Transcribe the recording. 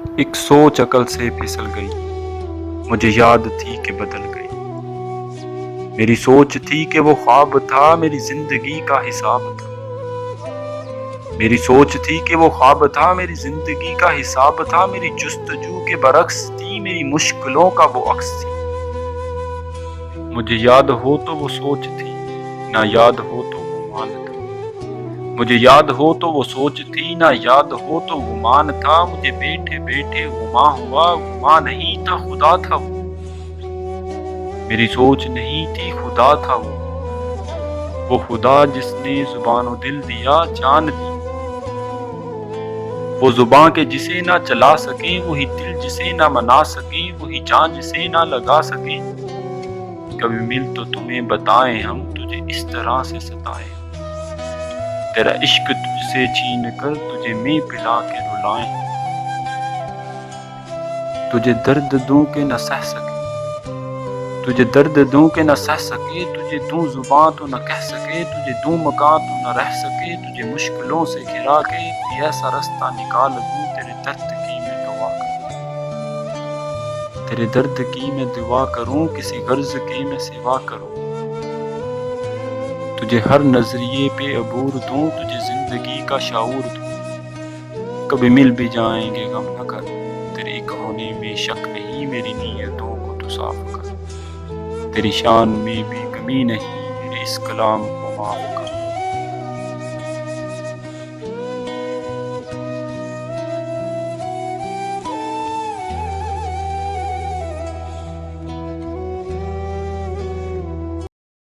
ایک سوچ عقل سے پھسل گئی، مجھے یاد تھی کہ بدل گئی۔ میری سوچ تھی کہ وہ خواب تھا، میری زندگی کا حساب تھا۔ میری سوچ تھی کہ وہ خواب تھا، میری زندگی کا حساب تھا۔ میری جستجو کے برعکس تھی، میری مشکلوں کا وہ عکس تھی۔ مجھے یاد ہو تو وہ سوچ تھی، نہ یاد ہو تو وہ مان تھا۔ مجھے یاد ہو تو وہ سوچ تھی، نہ یاد ہو تو وہ مان تھا۔ مجھے بیٹھے بیٹھے گما ہوا، گما نہیں تھا خدا تھا وہ۔ میری سوچ نہیں تھی خدا تھا وہ خدا جس نے زبان و دل دیا، جان دی۔ وہ زباں کے جسے نہ چلا سکیں، وہی دل جسے نہ منا سکیں، وہی جان جسے نہ لگا سکیں۔ کبھی مل تو تمہیں بتائیں ہم، تجھے اس طرح سے ستائیں، تیرا عشق تجھ سے چھین کر تجھے میں پلا کے رلائیں۔ تجھے درد دوں کہ نہ سہ سکے، تجھے درد دوں کہ نہ سہ سکے، تجھے دوں زباں تو نہ کہہ سکے، تجھے دوں مکان تو نہ رہ سکے، تجھے مشکلوں سے گھرا کے کوئی ایسا رستہ نکال دوں، تیرے درد کی میں دعا کروں، تیرے درد کی میں دعا کروں، کسی غرض کی میں سوا کروں۔ تجھے ہر نظریے پہ عبور دوں، تجھے زندگی کا شعور دوں۔ کبھی مل بھی جائیں گے غم نہ کر، تیرے ایک ہونے میں شک نہیں، میری نیتوں کو تو صاف کر۔ تیری شان میں بھی کمی نہیں، میرے اس کلام کو معاف کر۔